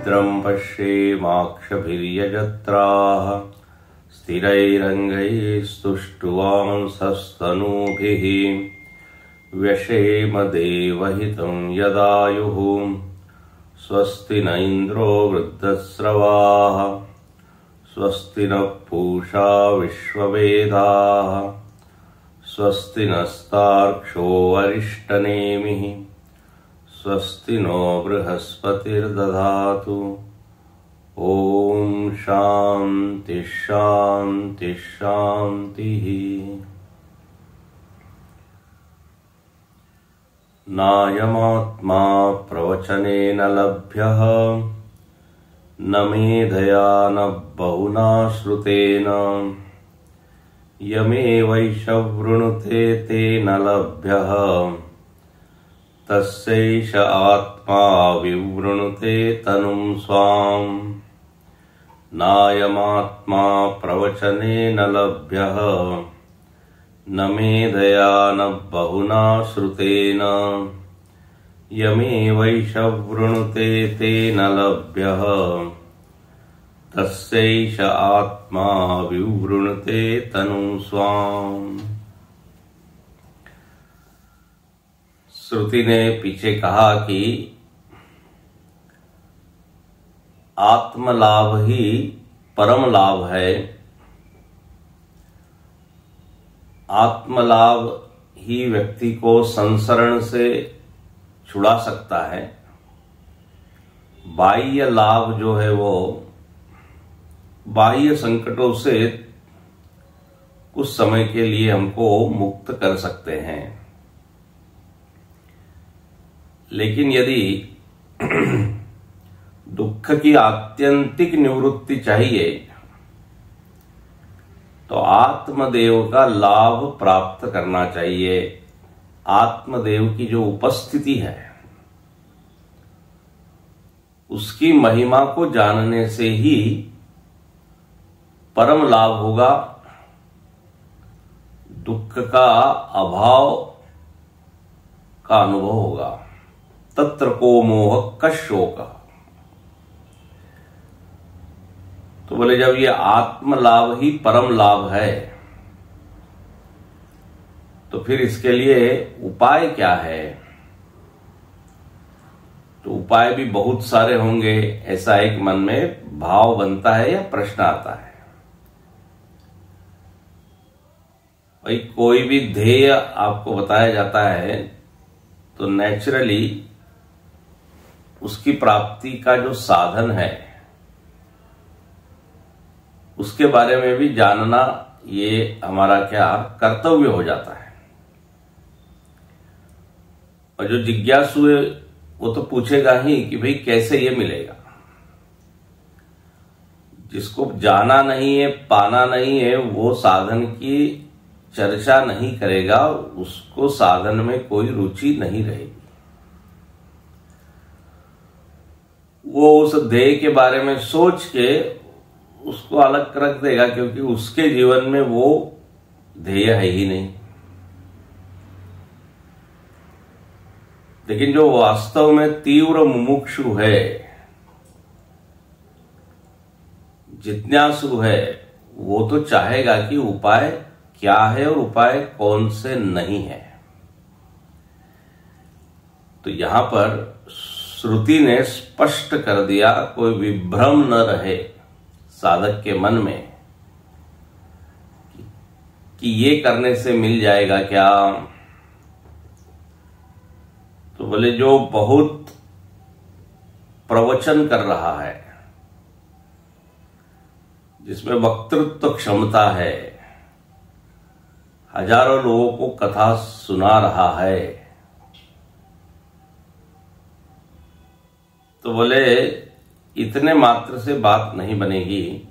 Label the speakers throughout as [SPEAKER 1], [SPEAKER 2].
[SPEAKER 1] भद्रं पश्येमाक्षभिर्यजत्राः स्थिरैरङ्गैस्तुष्टुवांसस्तनूभिः व्यशेम देवहितं यदायुः स्वस्ति न इन्द्रो वृद्धस्रवाः स्वस्ति नः पूषा विश्ववेदाः स्वस्ति नस्तार्क्ष्यो अरिष्टनेमिः स्वस्ति नो बृहस्पतिर्दधातु। ओम शांति शांति शांतिः। नायमात्मा प्रवचनेन लभ्यः न मेधया न बहुना श्रुतेन यमेवैष वृणुते तेन लभ्यः तस्यैष आत्मा विवृणुते तनुं स्वाम्। नायमात्मा प्रवचनेन लभ्यः न मेधया न बहुना श्रुतेन यमेवैष वृणुते तेन लभ्यः तस्यैष आत्मा विवृणुते तनुं स्वाम्। श्रुति ने पीछे कहा कि आत्मलाभ ही परम लाभ है, आत्मलाभ ही व्यक्ति को संसरण से छुड़ा सकता है। बाह्य लाभ जो है वो बाह्य संकटों से कुछ समय के लिए हमको मुक्त कर सकते हैं, लेकिन यदि दुख की आत्यंतिक निवृत्ति चाहिए तो आत्मदेव का लाभ प्राप्त करना चाहिए। आत्मदेव की जो उपस्थिति है उसकी महिमा को जानने से ही परम लाभ होगा। दुख का अभाव का अनुभव होगा। तत्र को मोह कशोक। तो बोले जब ये आत्म लाभ ही परम लाभ है तो फिर इसके लिए उपाय क्या है? तो उपाय भी बहुत सारे होंगे, ऐसा एक मन में भाव बनता है या प्रश्न आता है। भाई कोई भी ध्येय आपको बताया जाता है तो नेचुरली उसकी प्राप्ति का जो साधन है उसके बारे में भी जानना ये हमारा क्या कर्तव्य हो जाता है। और जो जिज्ञासु है वो तो पूछेगा ही कि भाई कैसे ये मिलेगा। जिसको जाना नहीं है, पाना नहीं है, वो साधन की चर्चा नहीं करेगा, उसको साधन में कोई रुचि नहीं रहेगी। वो उस ध्येय के बारे में सोच के उसको अलग रख देगा, क्योंकि उसके जीवन में वो ध्येय है ही नहीं। लेकिन जो वास्तव में तीव्र मुमुक्षु है, जिज्ञासु है, वो तो चाहेगा कि उपाय क्या है और उपाय कौन से नहीं है। तो यहां पर श्रुति ने स्पष्ट कर दिया, कोई विभ्रम न रहे साधक के मन में कि ये करने से मिल जाएगा क्या। तो बोले जो बहुत प्रवचन कर रहा है, जिसमें वक्तृत्व क्षमता है, हजारों लोगों को कथा सुना रहा है, तो बोले इतने मात्र से बात नहीं बनेगी।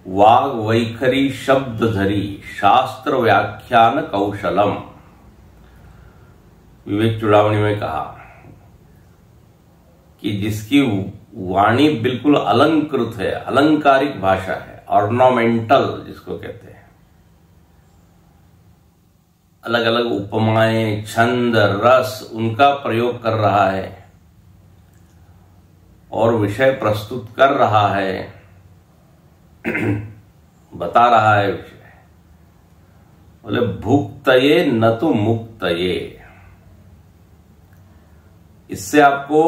[SPEAKER 1] वाग वैखरी शब्द धरी शास्त्र व्याख्यान कौशलम। विवेक चुड़ामणी में कहा कि जिसकी वाणी बिल्कुल अलंकृत है, अलंकारिक भाषा है, ऑर्नामेंटल जिसको कहते हैं, अलग अलग उपमाएं, छंद, रस उनका प्रयोग कर रहा है, और विषय प्रस्तुत कर रहा है, बता रहा है विषय, बोले भुक्तये न तो मुक्तये। इससे आपको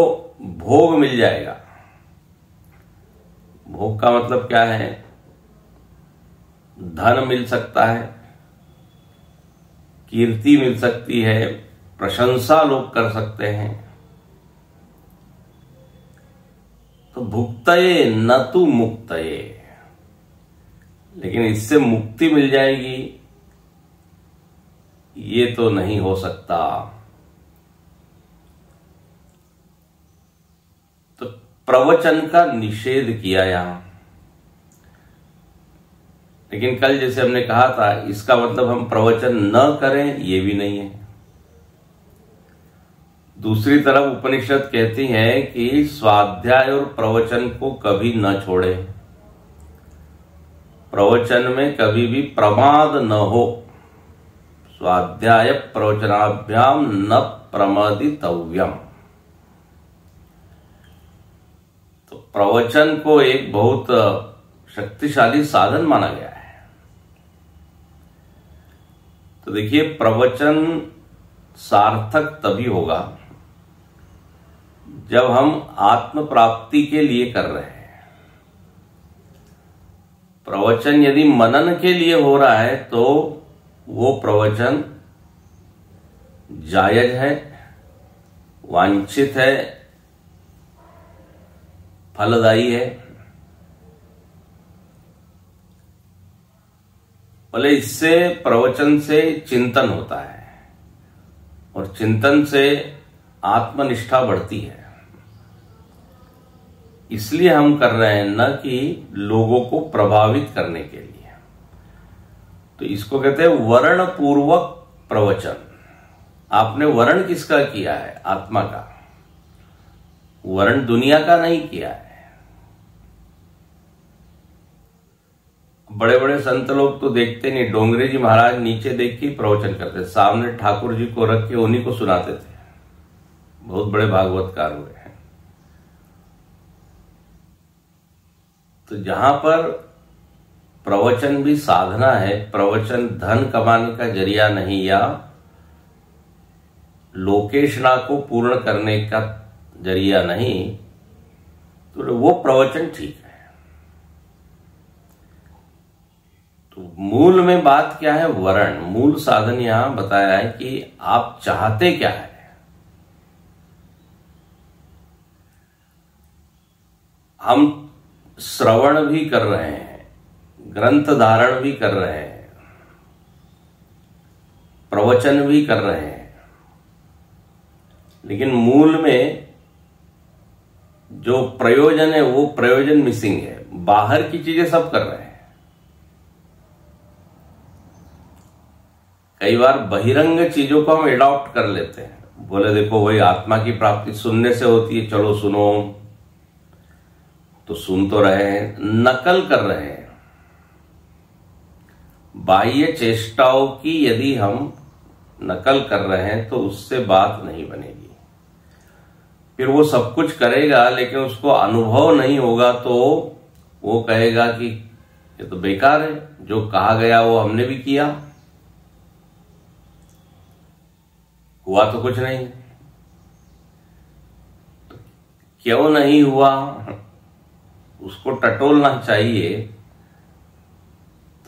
[SPEAKER 1] भोग मिल जाएगा। भोग का मतलब क्या है? धन मिल सकता है, कीर्ति मिल सकती है, प्रशंसा लोग कर सकते हैं। तो भुक्तये न तु मुक्तये, लेकिन इससे मुक्ति मिल जाएगी ये तो नहीं हो सकता। तो प्रवचन का निषेध किया यहां। लेकिन कल जैसे हमने कहा था, इसका मतलब हम प्रवचन न करें ये भी नहीं है। दूसरी तरफ उपनिषद कहती हैं कि स्वाध्याय और प्रवचन को कभी न छोड़े, प्रवचन में कभी भी प्रमाद न हो। स्वाध्याय प्रवचनाभ्याम न प्रमादितव्यम। तो प्रवचन को एक बहुत शक्तिशाली साधन माना गया है। तो देखिए, प्रवचन सार्थक तभी होगा जब हम आत्म प्राप्ति के लिए कर रहे हैं। प्रवचन यदि मनन के लिए हो रहा है तो वो प्रवचन जायज है, वांछित है, फलदायी है। बोले इससे प्रवचन से चिंतन होता है और चिंतन से आत्मनिष्ठा बढ़ती है। इसलिए हम कर रहे हैं, न कि लोगों को प्रभावित करने के लिए। तो इसको कहते हैं वर्ण पूर्वक प्रवचन। आपने वर्ण किसका किया है? आत्मा का। वर्ण दुनिया का नहीं किया है। बड़े बड़े संत लोग तो देखते नहीं, डोंगरे जी महाराज नीचे देख के प्रवचन करते, सामने ठाकुर जी को रख के उन्हीं को सुनाते थे। बहुत बड़े भागवतकार हुए हैं। तो जहां पर प्रवचन भी साधना है, प्रवचन धन कमाने का जरिया नहीं या लोकेशना को पूर्ण करने का जरिया नहीं, तो वो प्रवचन ठीक है। तो मूल में बात क्या है? वर्ण। मूल साधन यहां बताया है कि आप चाहते क्या है। हम श्रवण भी कर रहे हैं, ग्रंथ धारण भी कर रहे हैं, प्रवचन भी कर रहे हैं, लेकिन मूल में जो प्रयोजन है वो प्रयोजन मिसिंग है। बाहर की चीजें सब कर रहे हैं। कई बार बहिरंग चीजों को हम एडॉप्ट कर लेते हैं। बोले देखो वही आत्मा की प्राप्ति सुनने से होती है, चलो सुनो, तो सुन तो रहे हैं, नकल कर रहे हैं। बाह्य चेष्टाओं की यदि हम नकल कर रहे हैं तो उससे बात नहीं बनेगी। फिर वो सब कुछ करेगा लेकिन उसको अनुभव नहीं होगा तो वो कहेगा कि ये तो बेकार है, जो कहा गया वो हमने भी किया, हुआ तो कुछ नहीं। तो क्यों नहीं हुआ उसको टटोलना चाहिए,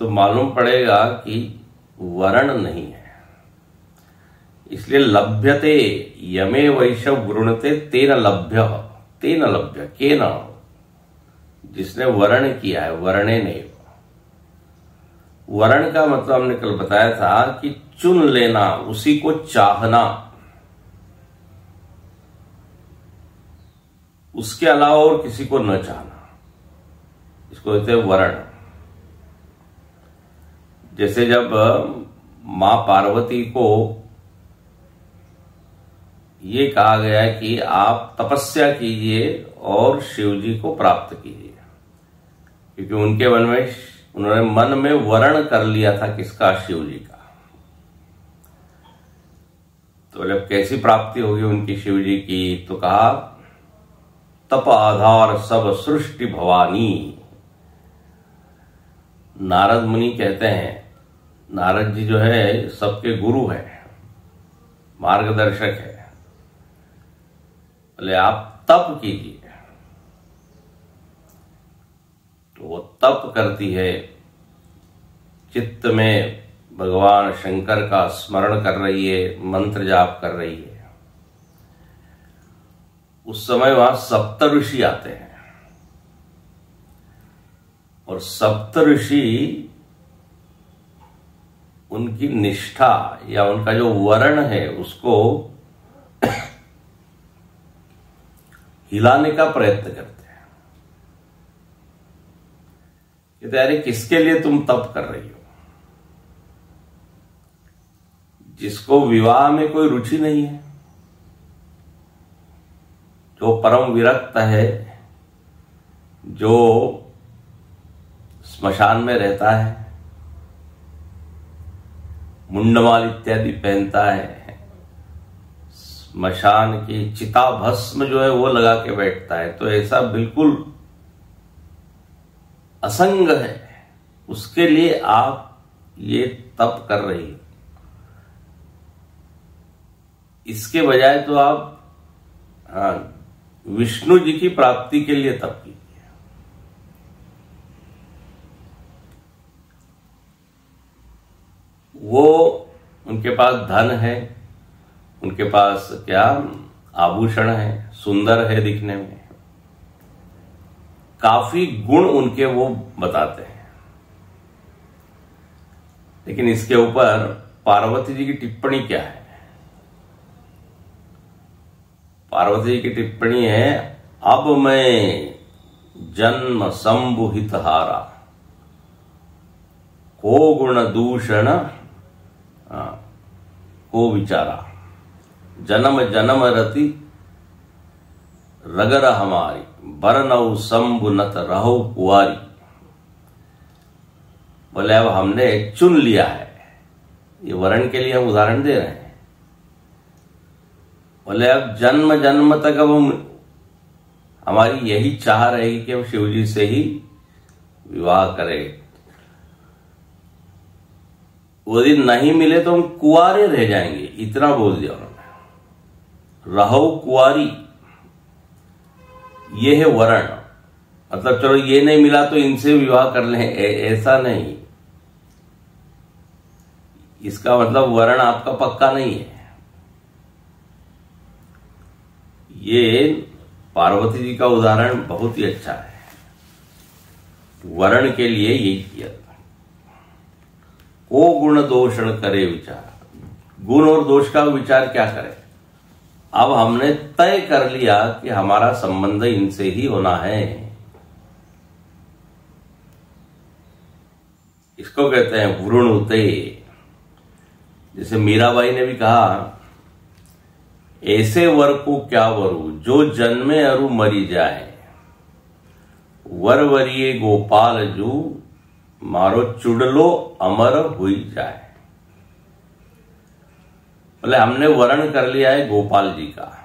[SPEAKER 1] तो मालूम पड़ेगा कि वर्ण नहीं है। इसलिए लभ्यते यमे वैशव गृणते तेन लभ्य, तेन लभ्य केन, जिसने वर्ण किया है, वर्णे नहीं। वर्ण का मतलब हमने कल बताया था कि चुन लेना, उसी को चाहना, उसके अलावा और किसी को न चाहना, इसको कहते हैं वर्ण। जैसे जब मां पार्वती को ये कहा गया है कि आप तपस्या कीजिए और शिव जी को प्राप्त कीजिए, क्योंकि उनके मन में, उन्होंने मन में वर्ण कर लिया था किसका? शिव जी का। तो जब कैसी प्राप्ति होगी उनकी शिव जी की, तो कहा तप आधार सब सृष्टि भवानी। नारद मुनि कहते हैं, नारद जी जो है सबके गुरु है, मार्गदर्शक है, बोले आप तप कीजिए। तो वो तप करती है, चित्त में भगवान शंकर का स्मरण कर रही है, मंत्र जाप कर रही है। उस समय वहां सप्त ऋषि आते हैं और सप्त ऋषि उनकी निष्ठा या उनका जो वर्ण है उसको हिलाने का प्रयत्न करते हैं। कहते अरे किसके लिए तुम तप कर रही हो? जिसको विवाह में कोई रुचि नहीं है, जो परम विरक्त है, जो स्मशान में रहता है, मुंडमाल इत्यादि पहनता है, स्मशान की चिता भस्म जो है वो लगा के बैठता है, तो ऐसा बिल्कुल असंग है, उसके लिए आप ये तप कर रही हो। इसके बजाय तो आप विष्णु जी की प्राप्ति के लिए तप कीजिए। वो उनके पास धन है, उनके पास क्या आभूषण है, सुंदर है दिखने में, काफी गुण उनके वो बताते हैं। लेकिन इसके ऊपर पार्वती जी की टिप्पणी क्या है? पार्वती जी की टिप्पणी है, अब मैं जन्म संबुहित हारा, को गुण दूषण को विचारा, जन्म जन्म रति रगर हमारी, बरनऊ संबु नत रहो कुआरी। बोले अब हमने चुन लिया है, ये वर्ण के लिए हम उदाहरण दे रहे हैं। बोले अब जन्म जन्म तक अब हमारी यही चाह रहेगी कि हम शिव जी से ही विवाह करें। वो दिन नहीं मिले तो हम कुआरे रह जाएंगे, इतना बोल दिया उन्होंने। रहो कुआरी, ये है वर्ण। मतलब चलो ये नहीं मिला तो इनसे विवाह कर लें, ऐसा नहीं। इसका मतलब वर्ण आपका पक्का नहीं है। ये पार्वती जी का उदाहरण बहुत ही अच्छा है। वर्ण के लिए यही किया था। को गुण दोषण करे विचार, गुण और दोष का विचार क्या करें? अब हमने तय कर लिया कि हमारा संबंध इनसे ही होना है। इसको कहते हैं वृणुते। जैसे मीराबाई ने भी कहा, ऐसे वर को क्या वरु, जो जन्मे अरु मरी जाए, वर वरिये गोपाल जू, मारो चुड़लो अमर हुई जाए। बोले हमने वर्ण कर लिया है गोपाल जी का,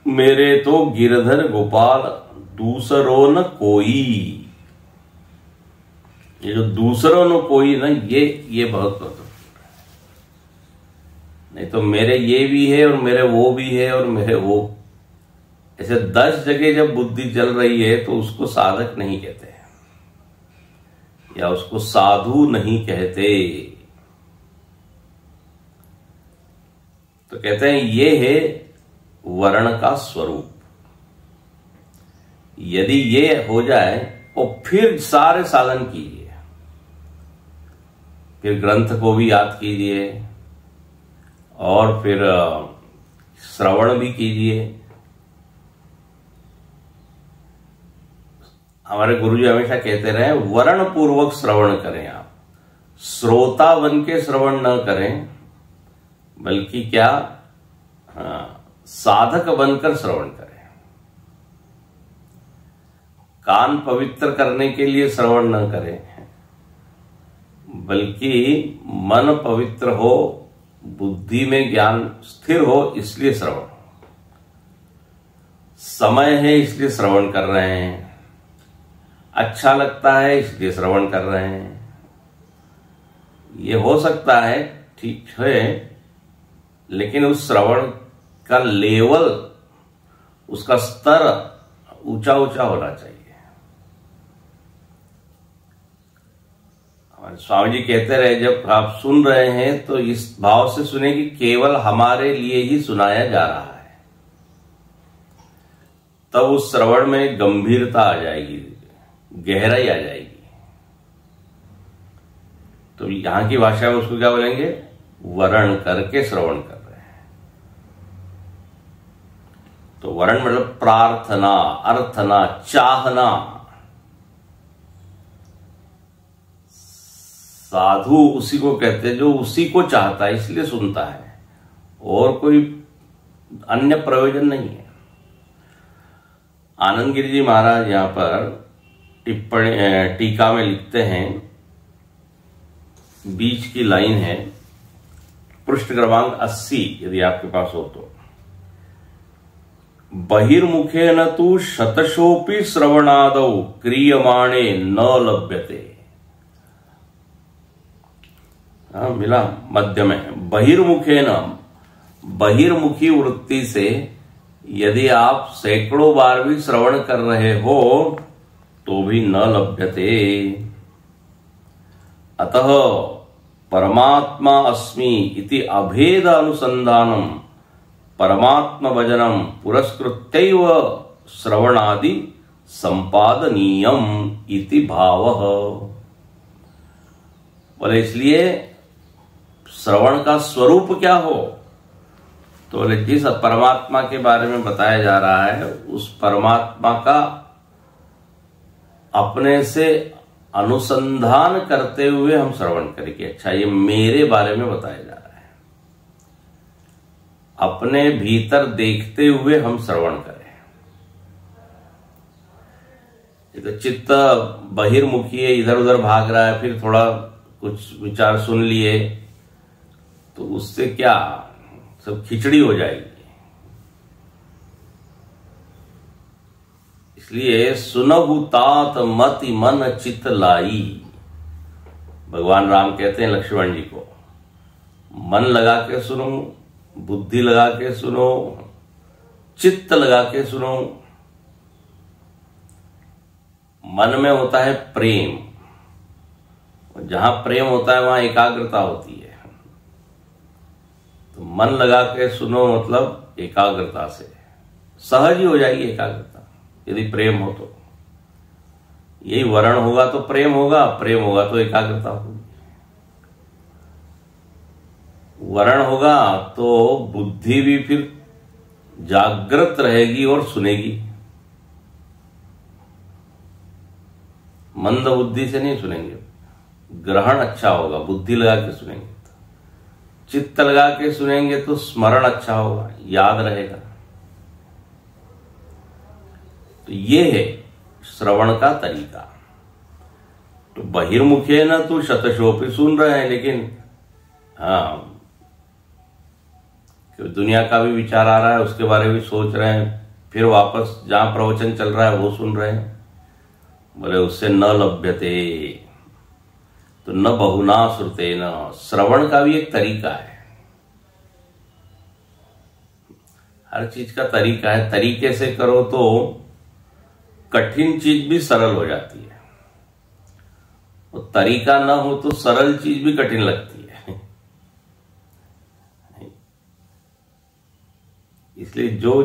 [SPEAKER 1] मेरे तो गिरधर गोपाल दूसरो न कोई। ये जो दूसरो न कोई ना, ये बहुत महत्वपूर्ण है। नहीं तो मेरे ये भी है और मेरे वो भी है और मेरे वो, ऐसे 10 जगह जब बुद्धि चल रही है तो उसको साधक नहीं कहते या उसको साधु नहीं कहते। तो कहते हैं ये है वर्ण का स्वरूप। यदि ये हो जाए तो फिर सारे साधन कीजिए, फिर ग्रंथ को भी याद कीजिए और फिर श्रवण भी कीजिए। हमारे गुरुजी हमेशा कहते रहे, वर्ण पूर्वक श्रवण करें। आप श्रोता बन के श्रवण न करें, बल्कि क्या साधक बनकर श्रवण करें। कान पवित्र करने के लिए श्रवण न करें, बल्कि मन पवित्र हो, बुद्धि में ज्ञान स्थिर हो, इसलिए श्रवण। समय है इसलिए श्रवण कर रहे हैं, अच्छा लगता है इसलिए श्रवण कर रहे हैं। ये हो सकता है, ठीक है, लेकिन उस श्रवण का लेवल, उसका स्तर ऊंचा ऊंचा होना चाहिए। हमारे स्वामी जी कहते रहे, जब आप सुन रहे हैं तो इस भाव से सुने कि केवल हमारे लिए ही सुनाया जा रहा है, तब उस श्रवण में गंभीरता आ जाएगी, गहराई आ जाएगी। तो यहां की भाषा में उसको क्या बोलेंगे? वरण करके श्रवण कर रहे हैं। तो वरण मतलब प्रार्थना, अर्थना, चाहना। साधु उसी को कहते हैं जो उसी को चाहता है, इसलिए सुनता है, और कोई अन्य प्रयोजन नहीं है। आनंद गिरि जी महाराज यहां पर टिप्पणी टीका में लिखते हैं, बीच की लाइन है, पृष्ठ क्रमांक 80 यदि आपके पास हो तो, बहिर्मुखे न तु शतशोपि श्रवणादौ क्रियमाणे न लभ्यते। मिला मध्य में, बहिर्मुखे न, बहिर्मुखी वृत्ति से यदि आप सैकड़ों बार भी श्रवण कर रहे हो तो भी न लभ्यते। अतः परमात्मा अस्मि इति अभेद अनुसंधानम परमात्म भजनम पुरस्कृत्यैव श्रवणादि संपादनीयम इति भावः। बोले इसलिए श्रवण का स्वरूप क्या हो? तो बोले जिस परमात्मा के बारे में बताया जा रहा है, उस परमात्मा का अपने से अनुसंधान करते हुए हम श्रवण करेंगे। अच्छा, ये मेरे बारे में बताया जा रहा है, अपने भीतर देखते हुए हम श्रवण करें। ये तो चित्त बहिर्मुखी है, इधर उधर भाग रहा है, फिर थोड़ा कुछ विचार सुन लिए तो उससे क्या सब खिचड़ी हो जाएगी। इसलिए सुनहु तात मति मन चित लाई, भगवान राम कहते हैं लक्ष्मण जी को, मन लगा के सुनो, बुद्धि लगा के सुनो, चित्त लगा के सुनो। मन में होता है प्रेम, जहां प्रेम होता है वहां एकाग्रता होती है। तो मन लगा के सुनो मतलब एकाग्रता से, सहज ही हो जाएगी एकाग्रता यदि प्रेम हो तो। यही वरण होगा तो प्रेम होगा, प्रेम होगा तो एकाग्रता होगी। वरण होगा तो बुद्धि भी फिर जागृत रहेगी और सुनेगी। मंद बुद्धि से नहीं सुनेंगे, ग्रहण अच्छा होगा, बुद्धि लगा के सुनेंगे। चित्त लगा के सुनेंगे तो स्मरण अच्छा होगा, याद रहेगा। तो ये है श्रवण का तरीका। तो बहिर्मुखे न तो शतशोपि सुन रहे हैं, लेकिन हाँ दुनिया का भी विचार आ रहा है, उसके बारे में सोच रहे हैं, फिर वापस जहां प्रवचन चल रहा है वो सुन रहे हैं। बोले उससे न लभ्यते, तो न बहुना श्रुते न। श्रवण का भी एक तरीका है, हर चीज का तरीका है। तरीके से करो तो कठिन चीज भी सरल हो जाती है, और तरीका ना हो तो सरल चीज भी कठिन लगती है। इसलिए जो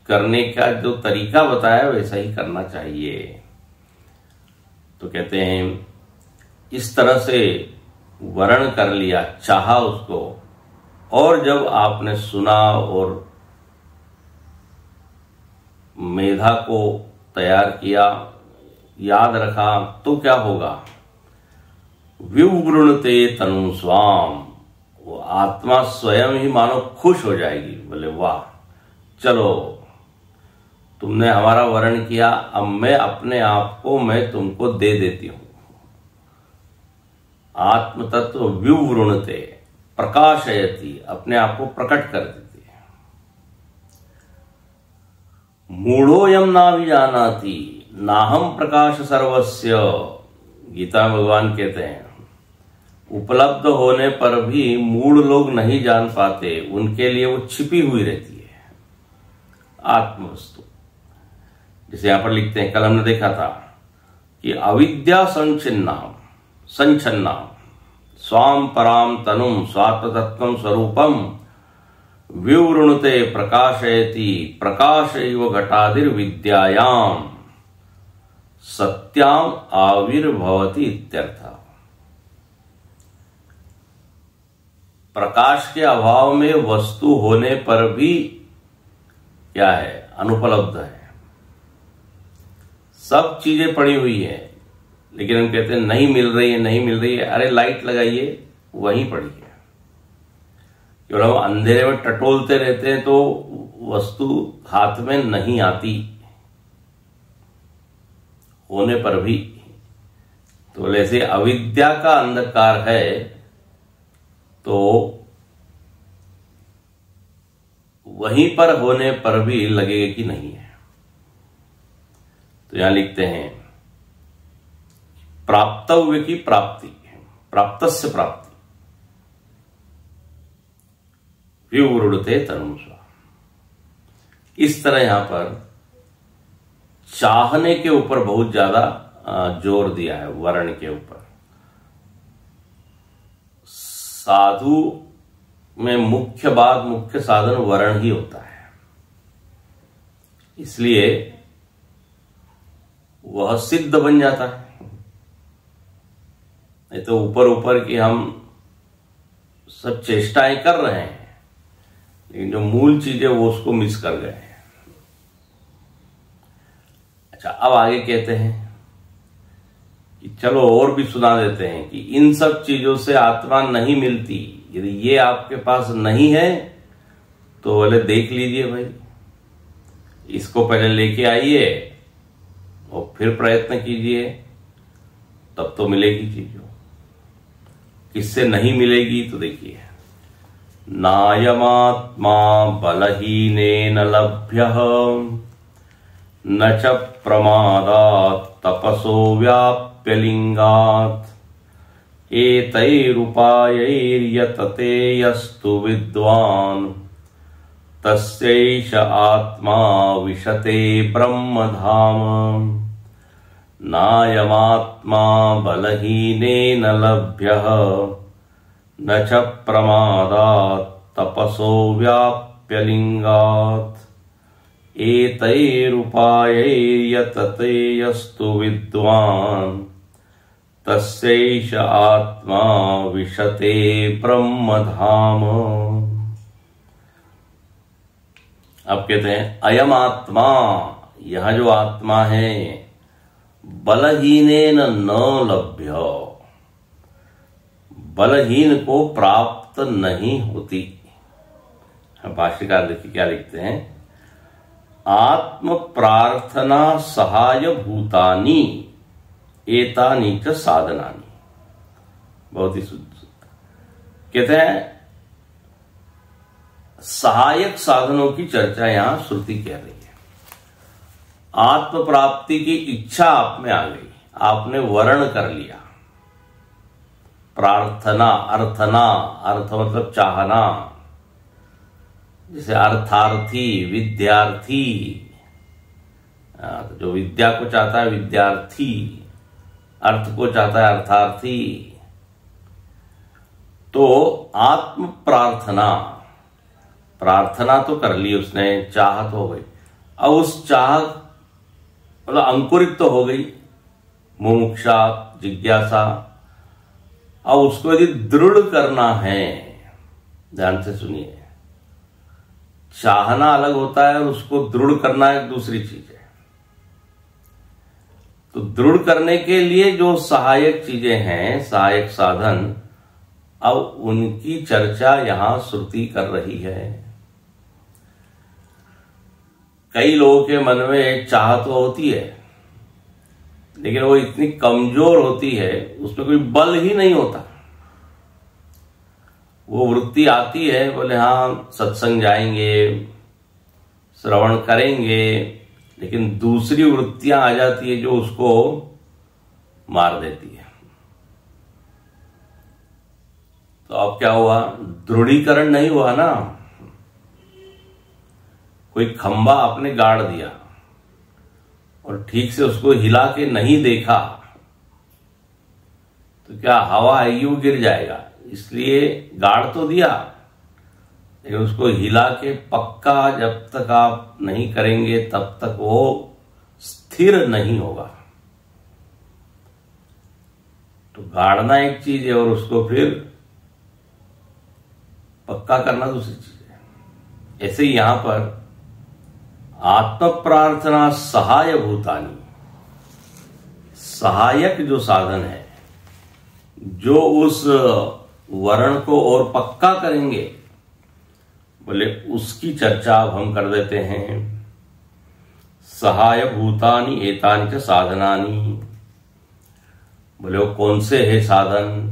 [SPEAKER 1] करने का जो तरीका बताया वैसा ही करना चाहिए। तो कहते हैं इस तरह से वर्ण कर लिया, चाहा उसको, और जब आपने सुना और मेधा को तैयार किया, याद रखा, तो क्या होगा? विवृणते तनु स्वाम, वो आत्मा स्वयं ही मानो खुश हो जाएगी। बोले वाह, चलो तुमने हमारा वर्ण किया, अब मैं अपने आप को मैं तुमको दे देती हूं। आत्म तत्व विवृणते, प्रकाशयति, अपने आप को प्रकट कर देती है। मूढ़ोऽयं नाभिजानाति नाहं प्रकाश सर्वस्य। गीता में भगवान कहते हैं उपलब्ध होने पर भी मूढ़ लोग नहीं जान पाते, उनके लिए वो छिपी हुई रहती है आत्म वस्तु। जैसे यहां पर लिखते हैं, कल हमने देखा था कि अविद्या संचिन्नाम स्वाम पराम तनुम स्वात्मतत्वं स्वरूपम विवृणुते प्रकाशयति प्रकाशैव घटादिर्विद्यायाम सत्याम आविर्भवति इत्यर्थ। प्रकाश के अभाव में वस्तु होने पर भी क्या है, अनुपलब्ध है। सब चीजें पड़ी हुई है, लेकिन हम कहते हैं नहीं मिल रही है, नहीं मिल रही है। अरे लाइट लगाइए, वहीं पड़ी है। केवल हम अंधेरे में टटोलते रहते हैं तो वस्तु हाथ में नहीं आती, होने पर भी। तो जैसे अविद्या का अंधकार है तो वहीं पर होने पर भी लगेगा कि नहीं है। तो यहां लिखते हैं प्राप्तव्य की प्राप्ति, प्राप्तस्य प्राप्ति, विवृणुते तनुम स्वा। इस तरह यहां पर चाहने के ऊपर बहुत ज्यादा जोर दिया है, वर्ण के ऊपर। साधु में मुख्य बात, मुख्य साधन वर्ण ही होता है, इसलिए वह सिद्ध बन जाता है। नहीं तो ऊपर ऊपर की हम सब चेष्टाएं कर रहे हैं, लेकिन जो मूल चीज है वो उसको मिस कर गए हैं। अच्छा, अब आगे कहते हैं कि चलो और भी सुना देते हैं कि इन सब चीजों से आत्मा नहीं मिलती। यदि ये आपके पास नहीं है तो बोले देख लीजिए भाई, इसको पहले लेके आइए और फिर प्रयत्न कीजिए, तब तो मिलेगी चीज। किससे नहीं मिलेगी तो देखिए, नायमात्मा बलहीनेन लभ्यः न च प्रमादात् तपसो व्याप्यलिंगात् एतैरुपायैर्यतते यस्तु विद्वान् तस्यैष आत्मा विशते ब्रह्मधाम। नायमात्मा बलहीनेन लभ्यः न च प्रमादात् तपसो व्याप्यलिंगात् एतैरुपायैर्यतते यस्तु विद्वान् तस्यैष आत्मा विशते ब्रह्मधाम। अब कहते हैं अयम आत्मा, यह जो आत्मा है, बलहीनेन न लभ्य, बलहीन को प्राप्त नहीं होती। भाष्यकार देखिए क्या लिखते हैं, आत्म प्रार्थना सहाय भूतानि एतानि च साधनानि। बहुत ही शुद्ध कहते हैं, सहायक साधनों की चर्चा यहां श्रुति कह रही है। आत्म प्राप्ति की इच्छा आप में आ गई, आपने वर्ण कर लिया। प्रार्थना, अर्थना, अर्थ मतलब चाहना, जैसे अर्थार्थी, विद्यार्थी, तो जो विद्या को चाहता है विद्यार्थी, अर्थ को चाहता है अर्थार्थी। तो आत्म प्रार्थना, प्रार्थना तो कर ली उसने, चाह तो हो गई। अब उस चाह मतलब अंकुरित तो हो गई, मुमुक्षा, जिज्ञासा। अब उसको यदि दृढ़ करना है, ध्यान से सुनिए, चाहना अलग होता है और उसको दृढ़ करना एक दूसरी चीज है। तो दृढ़ करने के लिए जो सहायक चीजें हैं, सहायक साधन, अब उनकी चर्चा यहां श्रुति कर रही है। कई लोगों के मन में एक चाह तो होती है, लेकिन वो इतनी कमजोर होती है, उसमें कोई बल ही नहीं होता। वो वृत्ति आती है, बोले हाँ सत्संग जाएंगे, श्रवण करेंगे, लेकिन दूसरी वृत्तियां आ जाती है जो उसको मार देती है। तो अब क्या हुआ, दृढ़ीकरण नहीं हुआ ना। कोई खंबा आपने गाड़ दिया और ठीक से उसको हिला के नहीं देखा तो क्या हवा आएगी, वो गिर जाएगा। इसलिए गाड़ तो दिया, लेकिन उसको हिला के पक्का जब तक आप नहीं करेंगे तब तक वो स्थिर नहीं होगा। तो गाड़ना एक चीज है और उसको फिर पक्का करना दूसरी चीज है। ऐसे ही यहां पर आत्म प्रार्थना सहाय भूतानी, सहायक जो साधन है, जो उस वर्ण को और पक्का करेंगे, बोले उसकी चर्चा अब हम कर देते हैं। सहाय भूतानि एतानि च साधनानि, बोले वो कौन से है साधन।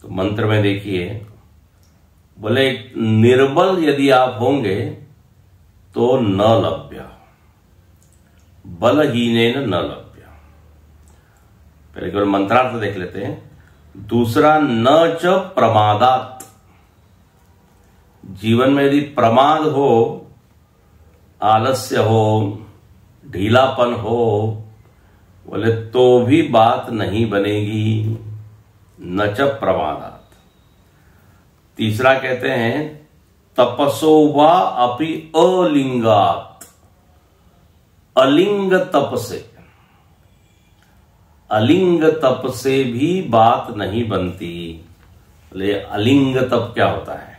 [SPEAKER 1] तो मंत्र में देखिए, बोले निर्बल यदि आप होंगे तो न लभ्य, बलहीनेन न लभ्य। पहले केवल मंत्रार्थ देख लेते हैं। दूसरा, न च प्रमादात, जीवन में यदि प्रमाद हो, आलस्य हो, ढीलापन हो, बोले तो भी बात नहीं बनेगी। न च प्रमादात। तीसरा कहते हैं, तपसो वा अपि अलिंगात, अलिंग तप से, अलिंग तप से भी बात नहीं बनती। बोले अलिंग तप क्या होता है?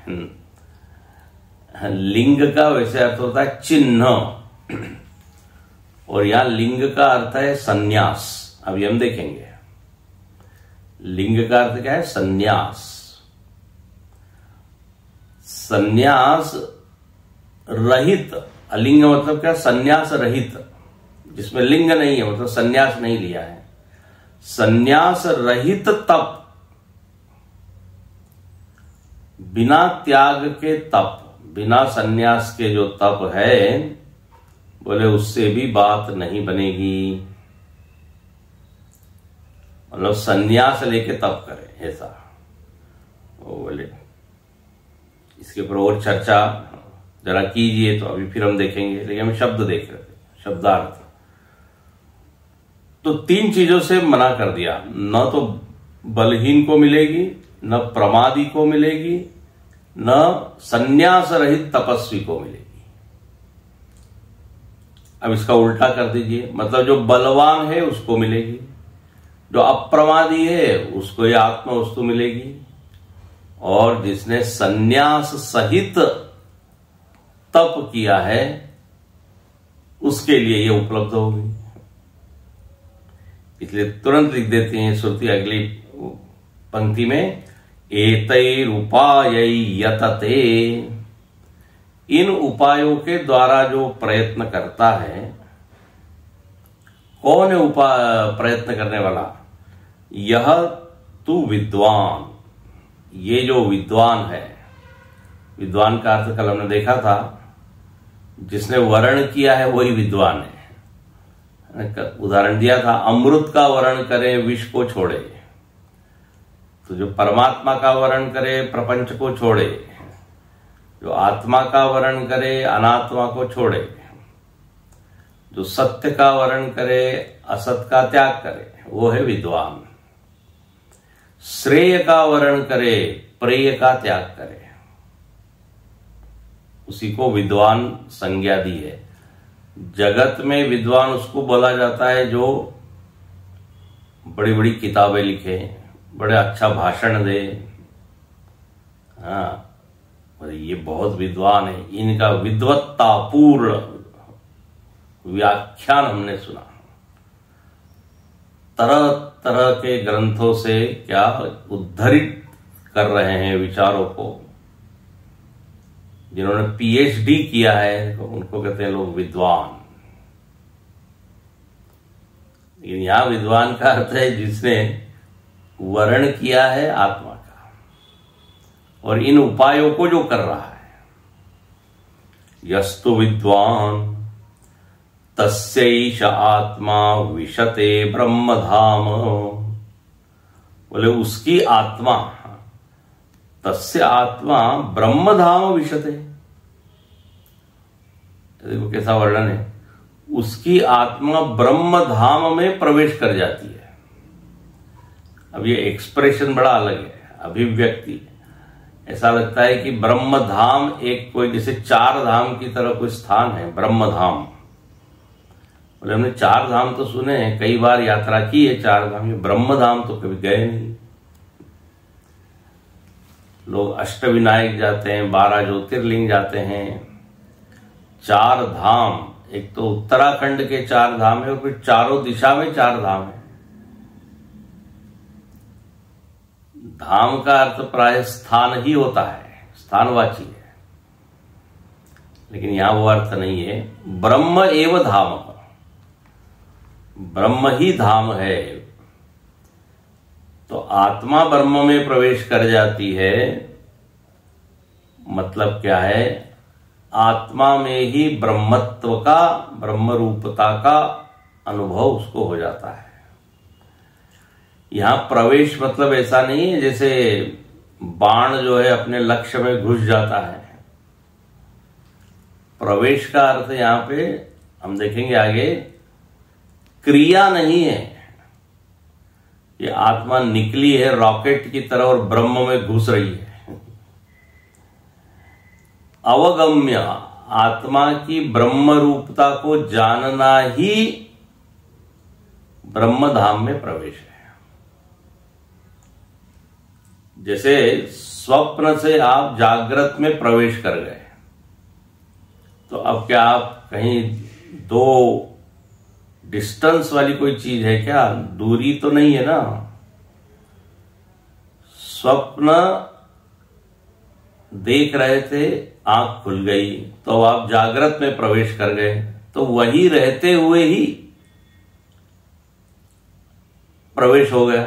[SPEAKER 1] लिंग का वैसे अर्थ होता है चिन्ह, और यहां लिंग का अर्थ है संन्यास। अभी हम देखेंगे लिंग का अर्थ क्या है, संन्यास। संन्यास रहित, अलिंग मतलब क्या, संन्यास रहित, जिसमें लिंग नहीं है, मतलब संन्यास नहीं लिया है। संन्यास रहित तप, बिना त्याग के तप, बिना संन्यास के जो तप है, बोले उससे भी बात नहीं बनेगी। मतलब संन्यास लेके तप करें ऐसा। वो बोले इसके ऊपर और चर्चा जरा कीजिए, तो अभी फिर हम देखेंगे, लेकिन हम शब्द देख रहे थे, शब्दार्थ। तो तीन चीजों से मना कर दिया, न तो बलहीन को मिलेगी, न प्रमादी को मिलेगी, न संन्यास रहित तपस्वी को मिलेगी। अब इसका उल्टा कर दीजिए, मतलब जो बलवान है उसको मिलेगी, जो अप्रमादी है उसको ये आत्म वस्तु मिलेगी, और जिसने संन्यास सहित तप किया है उसके लिए ये उपलब्ध होगी। इसलिए तुरंत लिख देते हैं श्रुति अगली पंक्ति में, एतैरुपायै यतते, इन उपायों के द्वारा जो प्रयत्न करता है। कौन है प्रयत्न करने वाला? यह तू विद्वान, ये जो विद्वान है, विद्वान का अर्थ कल हमने देखा था, जिसने वर्ण किया है वही विद्वान है। उदाहरण दिया था, अमृत का वर्ण करे विष को छोड़े। तो जो परमात्मा का वर्ण करे प्रपंच को छोड़े, जो आत्मा का वर्ण करे अनात्मा को छोड़े, जो सत्य का वर्ण करे असत का त्याग करे, वो है विद्वान। श्रेय का वर्ण करे प्रेय का त्याग करे, उसी को विद्वान संज्ञा दी है। जगत में विद्वान उसको बोला जाता है जो बड़ी बड़ी किताबें लिखे, बड़े अच्छा भाषण दे। हाँ, ये बहुत विद्वान है, इनका विद्वत्तापूर्ण व्याख्यान हमने सुना। तरह तरह के ग्रंथों से क्या उद्धरित कर रहे हैं विचारों को। जिन्होंने पीएचडी किया है उनको कहते हैं लोग विद्वान। लेकिन यहां विद्वान का अर्थ है जिसने वर्ण किया है आत्मा का, और इन उपायों को जो कर रहा है। यस्तु विद्वान तस्यैष आत्मा विशते ब्रह्मधाम, बोले उसकी आत्मा, तस्य आत्मा ब्रह्मधाम विशते। देखो कैसा वर्णन है, उसकी आत्मा ब्रह्मधाम में प्रवेश कर जाती है। अब ये एक्सप्रेशन बड़ा अलग है, अभिव्यक्ति। ऐसा लगता है कि ब्रह्मधाम एक कोई जैसे चार धाम की तरह कोई स्थान है, ब्रह्मधाम। बोले हमने चार धाम तो सुने हैं, कई बार यात्रा की है चार धाम, ये ब्रह्मधाम तो कभी गए नहीं। लोग अष्टविनायक जाते हैं, 12 ज्योतिर्लिंग जाते हैं, चार धाम, एक तो उत्तराखंड के चार धाम है और फिर चारों दिशा में चार धाम है। धाम का अर्थ प्राय स्थान ही होता है, स्थानवाची है, लेकिन यहां वो अर्थ नहीं है। ब्रह्म एव धाम, ब्रह्म ही धाम है। तो आत्मा ब्रह्म में प्रवेश कर जाती है, मतलब क्या है, आत्मा में ही ब्रह्मत्व का, ब्रह्म रूपता का अनुभव उसको हो जाता है। यहां प्रवेश मतलब ऐसा नहीं है जैसे बाण जो है अपने लक्ष्य में घुस जाता है। प्रवेश का अर्थ यहां पे हम देखेंगे आगे, क्रिया नहीं है। ये आत्मा निकली है रॉकेट की तरह और ब्रह्म में घुस रही है। अवगम्य, आत्मा की ब्रह्म रूपता को जानना ही ब्रह्म धाम में प्रवेश है। जैसे स्वप्न से आप जागृत में प्रवेश कर गए, तो अब क्या आप कहीं दो डिस्टेंस वाली कोई चीज है क्या? दूरी तो नहीं है ना। स्वप्न देख रहे थे, आंख खुल गई, तो आप जागृत में प्रवेश कर गए, तो वही रहते हुए ही प्रवेश हो गया।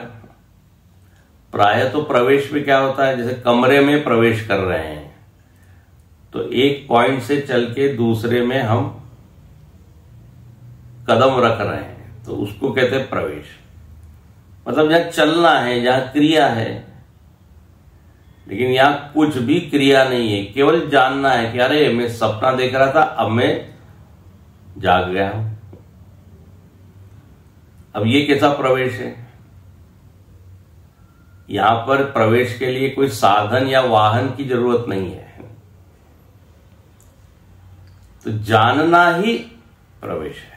[SPEAKER 1] प्राय तो प्रवेश में क्या होता है, जैसे कमरे में प्रवेश कर रहे हैं तो एक पॉइंट से चल के दूसरे में हम कदम रख रहे हैं, तो उसको कहते हैं प्रवेश। मतलब जहां चलना है, जहां क्रिया है, लेकिन यहां कुछ भी क्रिया नहीं है, केवल जानना है कि अरे मैं सपना देख रहा था, अब मैं जाग गया हूं। अब ये कैसा प्रवेश है? यहां पर प्रवेश के लिए कोई साधन या वाहन की जरूरत नहीं है, तो जानना ही प्रवेश है।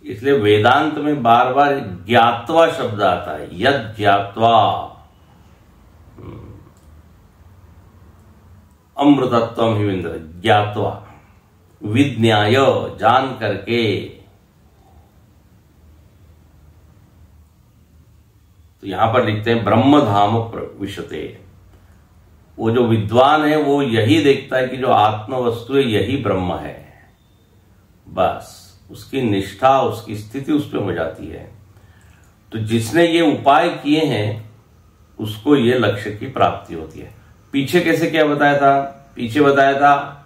[SPEAKER 1] इसलिए वेदांत में बार बार ज्ञात्वा शब्द आता है, यद ज्ञात्वा, अमृतत्वम ही विंद्र, ज्ञात्वा, विज्ञाय, जान करके। तो यहां पर लिखते हैं ब्रह्मधाम विशते। वो जो विद्वान है वो यही देखता है कि जो आत्म वस्तु है यही ब्रह्म है, बस उसकी निष्ठा, उसकी स्थिति उस पर हो जाती है। तो जिसने ये उपाय किए हैं उसको ये लक्ष्य की प्राप्ति होती है। पीछे कैसे क्या बताया था? पीछे बताया था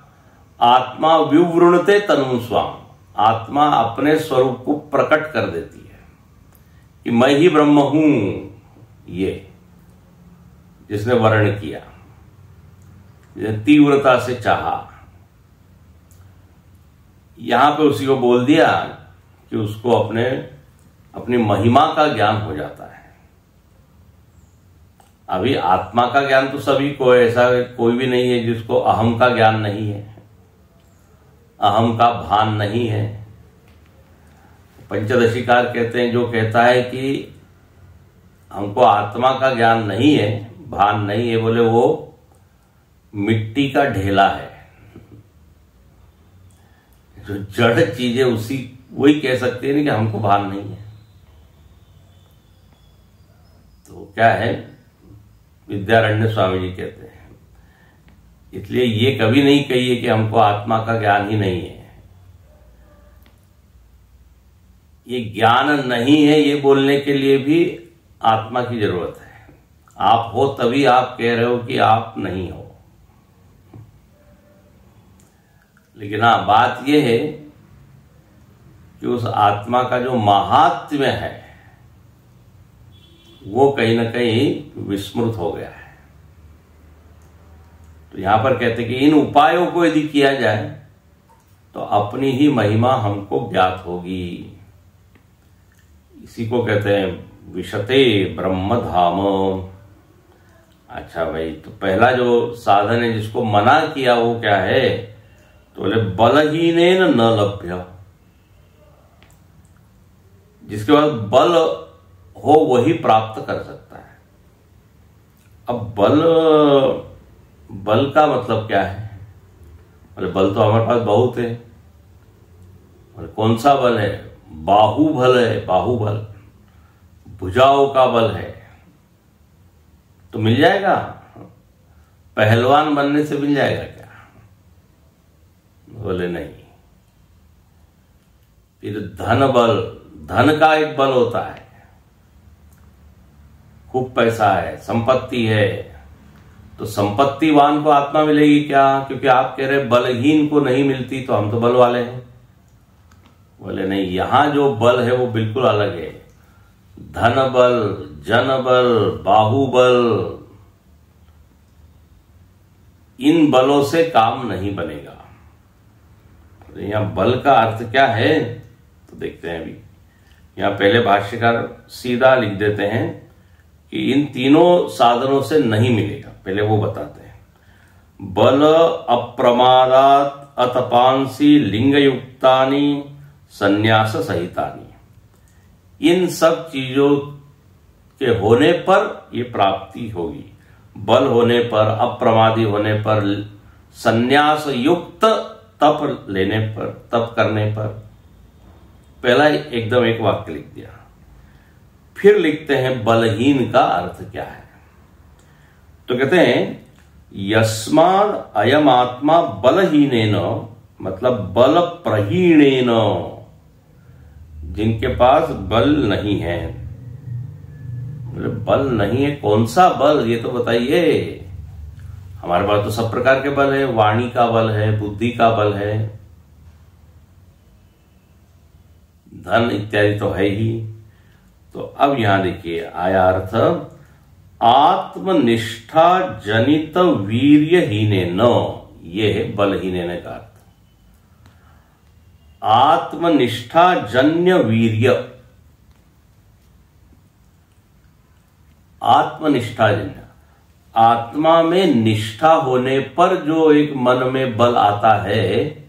[SPEAKER 1] आत्मा विवृणते तनु स्वाम, आत्मा अपने स्वरूप को प्रकट कर देती है कि मैं ही ब्रह्म हूं। ये जिसने वर्ण किया, तीव्रता से चाहा, यहां पे उसी को बोल दिया कि उसको अपनी महिमा का ज्ञान हो जाता है। अभी आत्मा का ज्ञान तो सभी को है, ऐसा कोई भी नहीं है जिसको अहम का ज्ञान नहीं है, अहम का भान नहीं है। पंचदशीकार कहते हैं, जो कहता है कि हमको आत्मा का ज्ञान नहीं है, भान नहीं है, बोले वो मिट्टी का ढेला है। जो जड़ चीजें उसी वही कह सकते हैं कि हमको भान नहीं है। तो क्या है, विद्यारण्य स्वामी जी कहते हैं, इसलिए ये कभी नहीं कहिए कि हमको आत्मा का ज्ञान ही नहीं है। ये ज्ञान नहीं है ये बोलने के लिए भी आत्मा की जरूरत है। आप हो तभी आप कह रहे हो कि आप नहीं हो। लेकिन हाँ, बात यह है कि उस आत्मा का जो महात्म्य है वो कहीं ना कहीं विस्मृत हो गया है। तो यहां पर कहते हैं कि इन उपायों को यदि किया जाए तो अपनी ही महिमा हमको ज्ञात होगी। इसी को कहते हैं विशते ब्रह्म धाम। अच्छा भाई, तो पहला जो साधन है जिसको मना किया वो क्या है? तो बोले बलहीनेन न लभ्य। जिसके पास बल हो वही प्राप्त कर सकता है। अब बल का मतलब क्या है? बोले बल तो हमारे पास बहुत है। बोले कौन सा बल है? बाहुबल है, बाहुबल, भुजाओं का बल है। तो मिल जाएगा? पहलवान बनने से मिल जाएगा क्या? बोले नहीं। फिर धन बल, धन का एक बल होता है, खूब पैसा है, संपत्ति है, तो संपत्तिवान को आत्मा मिलेगी क्या? क्योंकि आप कह रहे बलहीन को नहीं मिलती, तो हम तो बल वाले हैं। बोले नहीं, यहां जो बल है वो बिल्कुल अलग है। धन बल, जन बल, बाहुबल, इन बलों से काम नहीं बनेगा। तो यहां बल का अर्थ क्या है तो देखते हैं। अभी यहां पहले भाष्यकार सीधा लिख देते हैं कि इन तीनों साधनों से नहीं मिलेगा। पहले वो बताते हैं। बल अप्रमादात अतपांसी लिंग युक्तानि संन्यास सहितानि। इन सब चीजों के होने पर ये प्राप्ति होगी। बल होने पर, अप्रमादी होने पर, संन्यास युक्त तप लेने पर, तप करने पर। पहला एकदम एक वाक्य लिख दिया। फिर लिखते हैं बलहीन का अर्थ क्या है। तो कहते हैं यस्माद अयम आत्मा बलहीनेन, मतलब बल प्रहीणेन, जिनके पास बल नहीं है। बल नहीं है, कौन सा बल ये तो बताइए। हमारे पास तो सब प्रकार के बल है। वाणी का बल है, बुद्धि का बल है, धन इत्यादि तो है ही। तो अब यहां देखिए आया अर्थ, आत्मनिष्ठा जनित वीर्यहीने न, ये है बलहीने का अर्थ। आत्मनिष्ठा जन्य वीर्य, आत्मनिष्ठा जन्य, आत्मा में निष्ठा होने पर जो एक मन में बल आता है,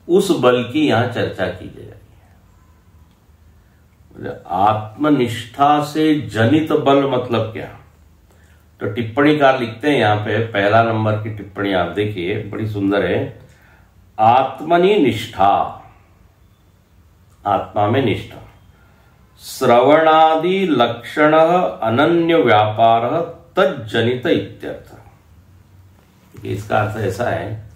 [SPEAKER 1] उस बल की यहां चर्चा की जाएगी। आत्मनिष्ठा से जनित बल मतलब क्या? तो टिप्पणीकार लिखते हैं यहां पे, पहला नंबर की टिप्पणी आप देखिए, बड़ी सुंदर है। आत्मनि निष्ठा, आत्मा में निष्ठा, श्रवणादि लक्षण अनन्य व्यापार तज्जनित इत्यर्थ। इसका अर्थ ऐसा है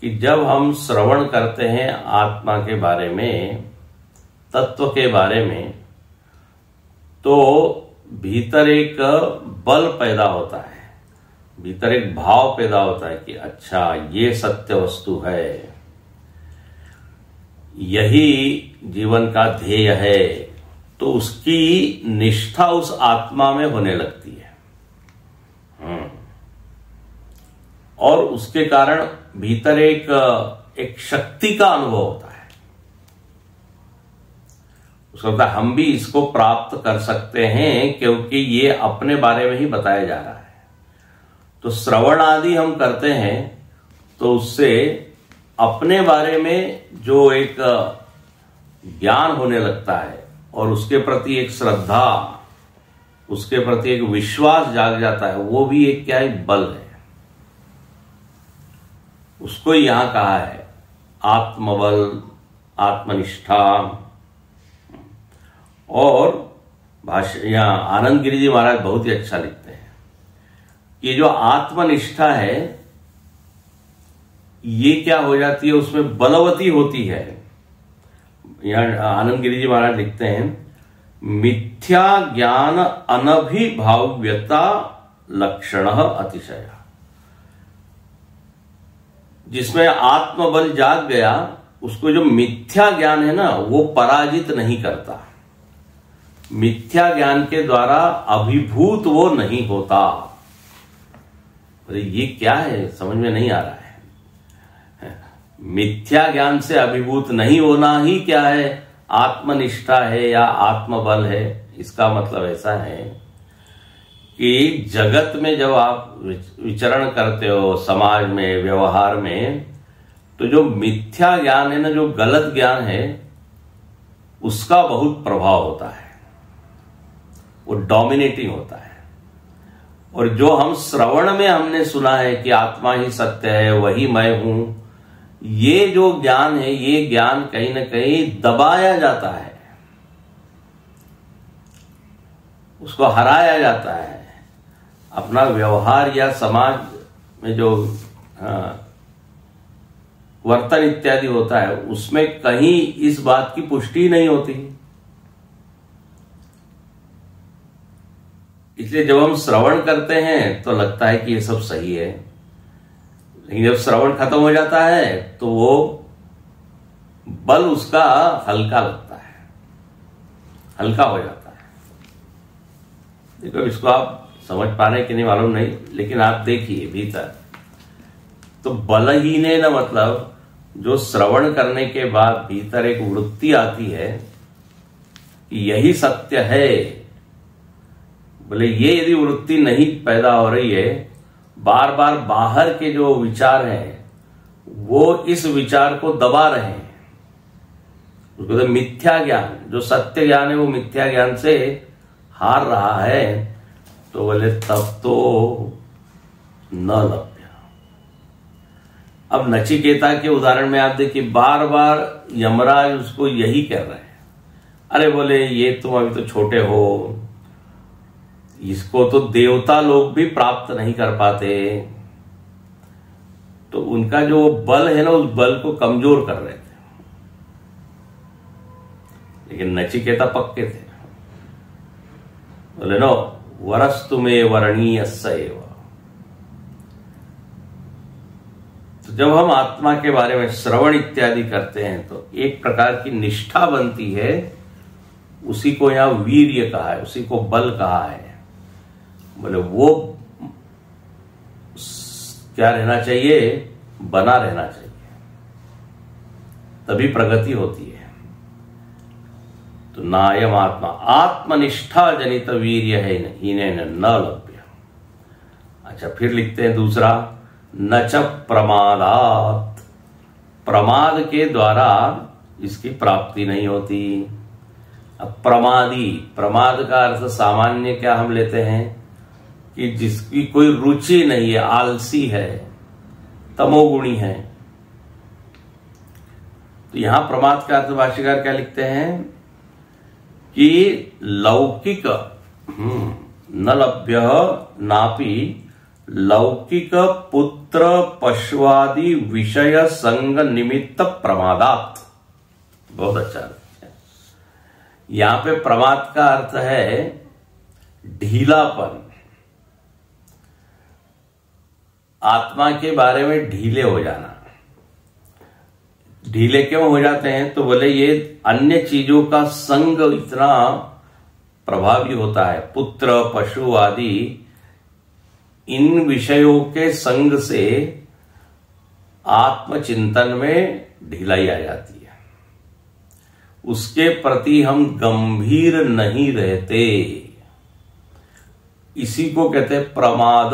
[SPEAKER 1] कि जब हम श्रवण करते हैं आत्मा के बारे में, तत्व के बारे में, तो भीतर एक बल पैदा होता है, भीतर एक भाव पैदा होता है कि अच्छा ये सत्य वस्तु है, यही जीवन का ध्येय है। तो उसकी निष्ठा उस आत्मा में होने लगती है। और उसके कारण भीतर एक शक्ति का अनुभव होता है। उसको लगता है हम भी इसको प्राप्त कर सकते हैं, क्योंकि ये अपने बारे में ही बताया जा रहा है। तो श्रवण आदि हम करते हैं तो उससे अपने बारे में जो एक ज्ञान होने लगता है और उसके प्रति एक श्रद्धा, उसके प्रति एक विश्वास जाग जाता है, वो भी एक क्या है? बल है। उसको यहां कहा है आत्मबल, आत्मनिष्ठा। और भाष्य यहां आनंद गिरि जी महाराज बहुत ही अच्छा लिखते हैं कि जो आत्मनिष्ठा है ये क्या हो जाती है, उसमें बलवती होती है। यहां आनंद गिरि जी महाराज लिखते हैं, मिथ्या ज्ञान अनभिभाव्यता लक्षण अतिशय। जिसमें आत्मबल जाग गया, उसको जो मिथ्या ज्ञान है ना वो पराजित नहीं करता। मिथ्या ज्ञान के द्वारा अभिभूत वो नहीं होता। अरे ये क्या है, समझ में नहीं आ रहा है। मिथ्या ज्ञान से अभिभूत नहीं होना ही क्या है, आत्मनिष्ठा है या आत्मबल है। इसका मतलब ऐसा है कि जगत में जब आप विचरण करते हो, समाज में, व्यवहार में, तो जो मिथ्या ज्ञान है ना, जो गलत ज्ञान है, उसका बहुत प्रभाव होता है, वो डोमिनेटिंग होता है। और जो हम श्रवण में हमने सुना है कि आत्मा ही सत्य है, वही मैं हूं, ये जो ज्ञान है, ये ज्ञान कहीं ना कहीं दबाया जाता है, उसको हराया जाता है। अपना व्यवहार या समाज में जो वर्तन इत्यादि होता है, उसमें कहीं इस बात की पुष्टि नहीं होती। इसलिए जब हम श्रवण करते हैं तो लगता है कि ये सब सही है, लेकिन जब श्रवण खत्म हो जाता है तो वो बल उसका हल्का लगता है, हल्का हो जाता है। देखो, इसको आप समझ पा रहे कि नहीं मालूम नहीं, लेकिन आप देखिए भीतर तो बलहीन है ना, मतलब जो श्रवण करने के बाद भीतर एक वृत्ति आती है कि यही सत्य है। बोले ये यदि वृत्ति नहीं पैदा हो रही है, बार बार बाहर के जो विचार हैं वो इस विचार को दबा रहे हैं, उसको तो मिथ्या ज्ञान, जो सत्य ज्ञान है वो मिथ्या ज्ञान से हार रहा है, तो बोले तब तो न लभ्य। अब नचिकेता के उदाहरण में आप देखिए, बार बार यमराज उसको यही कह रहे हैं, अरे बोले ये तुम अभी तो छोटे हो, इसको तो देवता लोग भी प्राप्त नहीं कर पाते। तो उनका जो बल है ना, उस बल को कमजोर कर रहे थे। लेकिन नचिकेता पक्के थे, बोले नो वरस्तु में वरणीय सएव। तो जब हम आत्मा के बारे में श्रवण इत्यादि करते हैं तो एक प्रकार की निष्ठा बनती है, उसी को यहां वीर्य कहा है, उसी को बल कहा है। बोले वो क्या रहना चाहिए, बना रहना चाहिए, तभी प्रगति होती है। तो नायम आत्मा, आत्मनिष्ठा जनित वीर्य है हीनेन न लभ्य। अच्छा, फिर लिखते हैं दूसरा, न च प्रमादात, प्रमाद के द्वारा इसकी प्राप्ति नहीं होती। अब प्रमादी, प्रमाद का अर्थ सामान्य क्या हम लेते हैं कि जिसकी कोई रुचि नहीं है, आलसी है, तमोगुणी है। तो यहां प्रमाद का अर्थ भाष्यकार क्या लिखते हैं कि लौकिक न लभ्य नापि लौकिक पुत्र पशुआदि विषय संग निमित्त प्रमादात। बहुत अच्छा अर्थ है। यहां पे प्रमाद का अर्थ है ढीलापन, आत्मा के बारे में ढीले हो जाना। ढीले क्यों हो जाते हैं, तो बोले ये अन्य चीजों का संग इतना प्रभावी होता है, पुत्र पशु आदि इन विषयों के संग से आत्मचिंतन में ढिलाई आ जाती है, उसके प्रति हम गंभीर नहीं रहते। इसी को कहते हैं प्रमाद।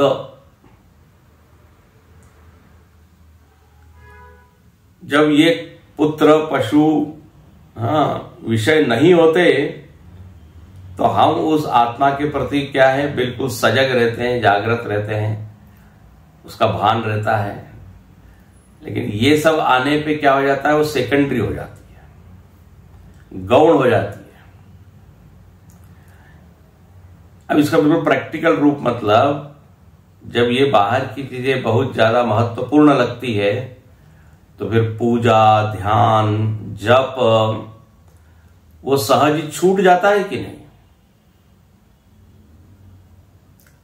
[SPEAKER 1] जब ये पुत्र पशु विषय नहीं होते तो हम उस आत्मा के प्रति क्या है, बिल्कुल सजग रहते हैं, जागृत रहते हैं, उसका भान रहता है। लेकिन ये सब आने पे क्या हो जाता है, वो सेकेंडरी हो जाती है, गौण हो जाती है। अब इसका बिल्कुल प्रैक्टिकल रूप मतलब, जब ये बाहर की चीजें बहुत ज्यादा महत्वपूर्ण लगती है तो फिर पूजा, ध्यान, जप वो सहज छूट जाता है कि नहीं।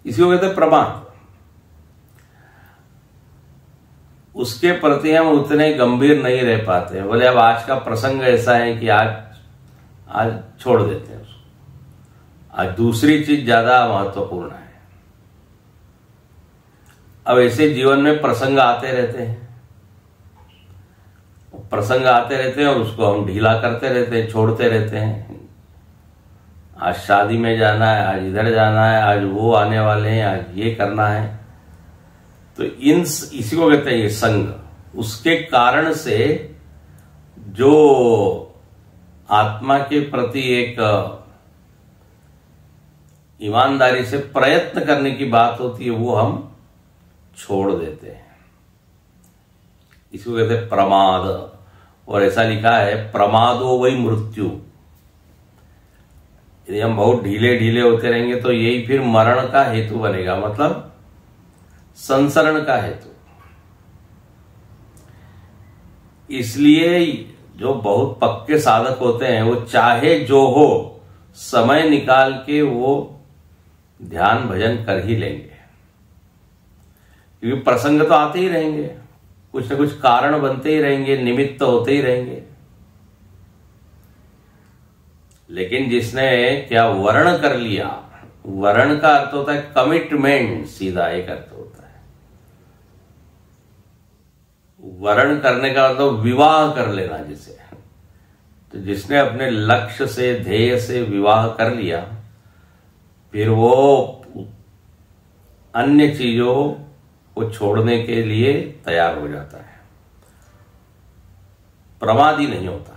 [SPEAKER 1] इसी को कहते हैं प्रमाद। उसके प्रति हम उतने गंभीर नहीं रह पाते। बोले अब आज का प्रसंग ऐसा है कि आज छोड़ देते हैं उसको, आज दूसरी चीज ज्यादा महत्वपूर्ण है। अब ऐसे जीवन में प्रसंग आते रहते हैं, और उसको हम ढीला करते रहते हैं, छोड़ते रहते हैं। आज शादी में जाना है, आज इधर जाना है, आज वो आने वाले हैं, आज ये करना है। तो इसी को कहते हैं ये संग। उसके कारण से जो आत्मा के प्रति एक ईमानदारी से प्रयत्न करने की बात होती है, वो हम छोड़ देते हैं। इसको कहते हैं प्रमाद। और ऐसा लिखा है प्रमादो वही मृत्यु। यदि हम बहुत ढीले ढीले होते रहेंगे तो यही फिर मरण का हेतु बनेगा, मतलब संसरण का हेतु। इसलिए जो बहुत पक्के साधक होते हैं वो चाहे जो हो समय निकाल के वो ध्यान भजन कर ही लेंगे, क्योंकि प्रसंग तो आते ही रहेंगे, कुछ न कुछ कारण बनते ही रहेंगे, निमित्त होते ही रहेंगे। लेकिन जिसने क्या वर्ण कर लिया, वर्ण का अर्थ होता है कमिटमेंट, सीधा एक अर्थ होता है। वर्ण करने का मतलब विवाह कर लेना जिसे। तो जिसने अपने लक्ष्य से, ध्येय से विवाह कर लिया, फिर वो अन्य चीजों को छोड़ने के लिए तैयार हो जाता है, प्रमादी नहीं होता।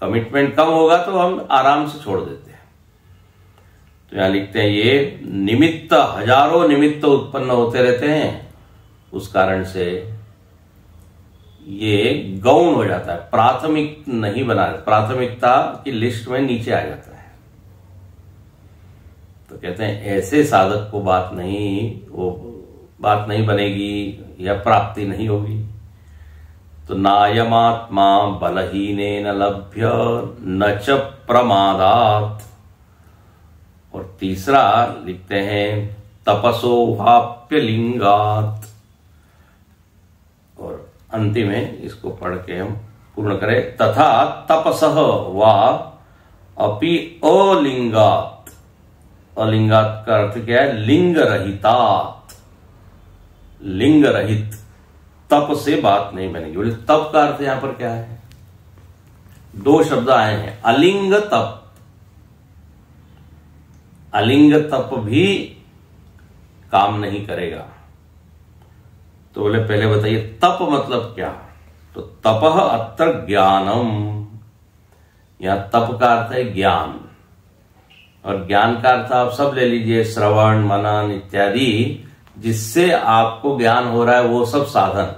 [SPEAKER 1] कमिटमेंट कम होगा तो हम आराम से छोड़ देते हैं। तो यहां लिखते हैं ये निमित्त, हजारों निमित्त उत्पन्न होते रहते हैं, उस कारण से ये गौण हो जाता है, प्राथमिक नहीं बना, प्राथमिकता की लिस्ट में नीचे आ जाता है। तो कहते हैं ऐसे साधक को बात नहीं बनेगी या प्राप्ति नहीं होगी। तो नायमात्मा बलहीनेन लभ्य न च प्रमादात्। और तीसरा लिखते हैं तपसो वाप्य लिंगात्। और अंतिम है, इसको पढ़ के हम पूर्ण करें। तथा तपसः वा अपि अलिंगात्। अलिंगात का अर्थ क्या है? लिंग रहितात, लिंग रहित। तप से बात नहीं बनेगी। बोले तप का अर्थ यहां पर क्या है? दो शब्द आए हैं, अलिंग तप। अलिंग तप भी काम नहीं करेगा। तो बोले पहले बताइए तप मतलब क्या? तो तपः अत्र ज्ञानम। यहां तप का अर्थ है ज्ञान, और ज्ञान का अर्थ आप सब ले लीजिए, श्रवण मनन इत्यादि, जिससे आपको ज्ञान हो रहा है वो सब साधन,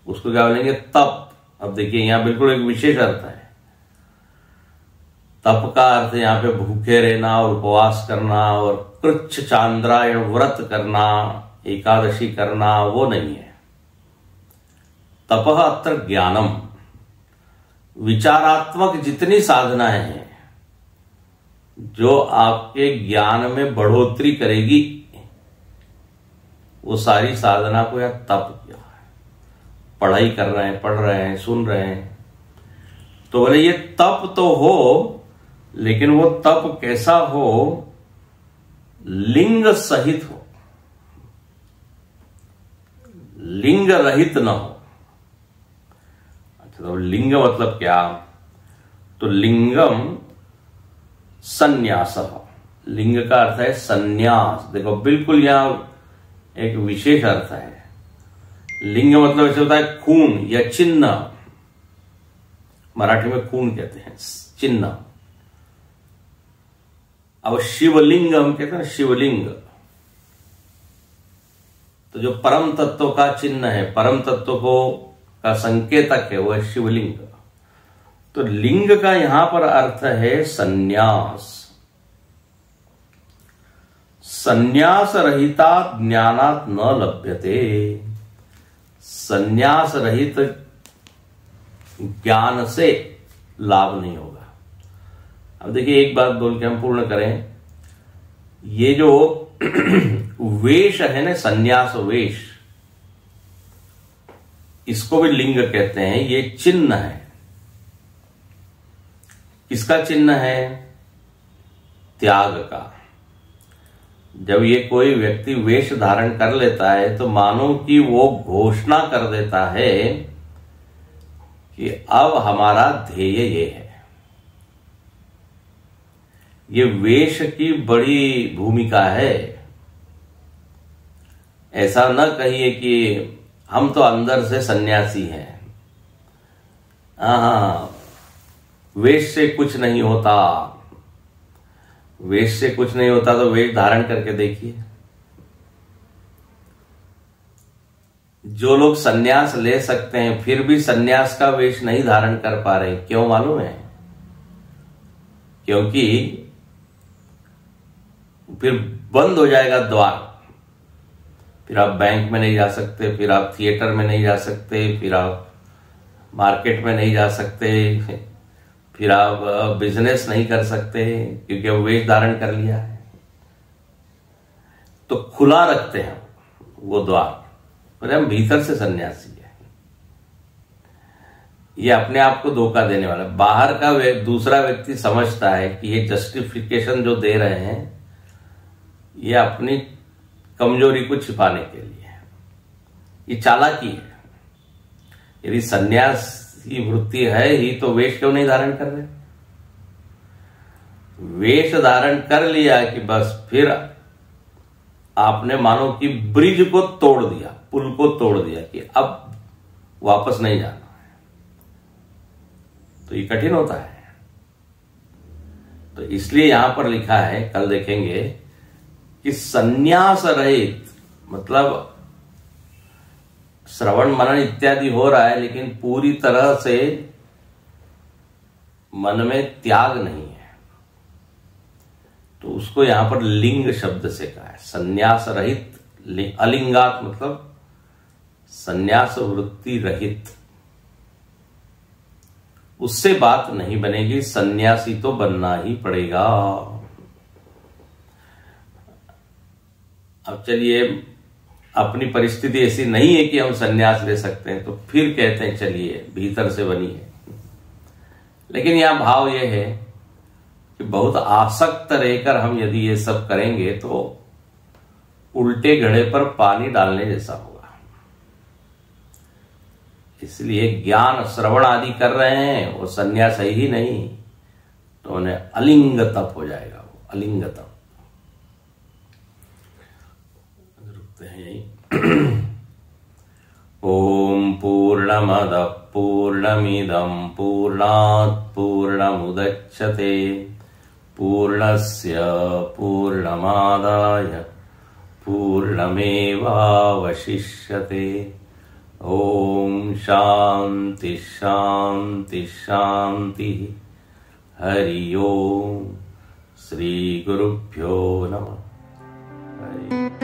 [SPEAKER 1] उसको क्या बोलेंगे? तप। अब देखिए यहां बिल्कुल एक विशेष अर्थ है। तप का अर्थ यहां पे भूखे रहना और उपवास करना और कृच्छ चांद्रायण व्रत करना, एकादशी करना, वो नहीं है। तपः अत्र ज्ञानम। विचारात्मक जितनी साधनाएं हैं जो आपके ज्ञान में बढ़ोतरी करेगी, वो सारी साधना को या तप किया है। पढ़ाई कर रहे हैं, पढ़ रहे हैं, सुन रहे हैं, तो बोले ये तप तो हो, लेकिन वो तप कैसा हो? लिंग सहित हो, लिंग रहित न हो। अच्छा, तो लिंग मतलब क्या? तो लिंगम संन्यास। लिंग का अर्थ है संन्यास। देखो बिल्कुल यहां एक विशेष अर्थ है। लिंग मतलब ऐसे होता है खून या चिन्ह, मराठी में खून कहते हैं, चिन्ह। अब शिवलिंग हम कहते हैं ना, शिवलिंग, तो जो परम तत्व का चिन्ह है, परम तत्व को का संकेतक है, वो है शिवलिंग। तो लिंग का यहां पर अर्थ है संन्यास। संन्यास रहिता ज्ञानात् न लभ्यते। संन्यास रहित ज्ञान से लाभ नहीं होगा। अब देखिए एक बात बोल के हम पूर्ण करें। ये जो वेश है ना, संन्यास वेश, इसको भी लिंग कहते हैं, ये चिन्ह है। किसका चिन्ह है? त्याग का। जब ये कोई व्यक्ति वेश धारण कर लेता है तो मानो कि वो घोषणा कर देता है कि अब हमारा ध्येय ये है। ये वेश की बड़ी भूमिका है। ऐसा न कहिए कि हम तो अंदर से सन्यासी हैं, हाँ, वेश से कुछ नहीं होता। वेश से कुछ नहीं होता तो वेश धारण करके देखिए। जो लोग सन्यास ले सकते हैं फिर भी सन्यास का वेश नहीं धारण कर पा रहे, क्यों मालूम है? क्योंकि फिर बंद हो जाएगा द्वार। फिर आप बैंक में नहीं जा सकते, फिर आप थिएटर में नहीं जा सकते, फिर आप मार्केट में नहीं जा सकते, फिर आप बिजनेस नहीं कर सकते, क्योंकि वो वेश धारण कर लिया है। तो खुला रखते हैं वो द्वार, और हम भीतर से सन्यासी है। ये अपने आप को धोखा देने वाला। बाहर का दूसरा व्यक्ति समझता है कि ये जस्टिफिकेशन जो दे रहे हैं ये अपनी कमजोरी को छिपाने के लिए है। ये चालाकी है। यदि सन्यास की वृत्ति है ही तो वेश क्यों नहीं धारण कर रहे? वेश धारण कर लिया कि बस फिर आपने मानो कि ब्रिज को तोड़ दिया, पुल को तोड़ दिया कि अब वापस नहीं जाना है। तो ये कठिन होता है। तो इसलिए यहां पर लिखा है, कल देखेंगे, कि सन्यास रहित, मतलब श्रवण मनन इत्यादि हो रहा है लेकिन पूरी तरह से मन में त्याग नहीं है, तो उसको यहां पर लिंग शब्द से कहा है। सन्यास रहित, अलिंगात मतलब सन्यास वृत्ति रहित, उससे बात नहीं बनेगी। सन्यासी तो बनना ही पड़ेगा। अब चलिए, अपनी परिस्थिति ऐसी नहीं है कि हम सन्यास ले सकते हैं, तो फिर कहते हैं चलिए भीतर से बनिए। लेकिन यहां भाव यह है कि बहुत आसक्त रहकर हम यदि ये सब करेंगे तो उल्टे घड़े पर पानी डालने जैसा होगा। इसलिए ज्ञान श्रवण आदि कर रहे हैं, वो सन्यास है ही नहीं, तो उन्हें अलिंग तप हो जाएगा। वो अलिंग तप। रुकते हैं यही। ओम पूर्णमदः पूर्णमिदं पूर्णात् पूर्णमुदच्यते पूर्णस्य पूर्णमादाय पूर्णमेवावशिष्यते। ओम शांति शांति शांति। हरि ओम। श्री गुरुभ्यो नमः। हरि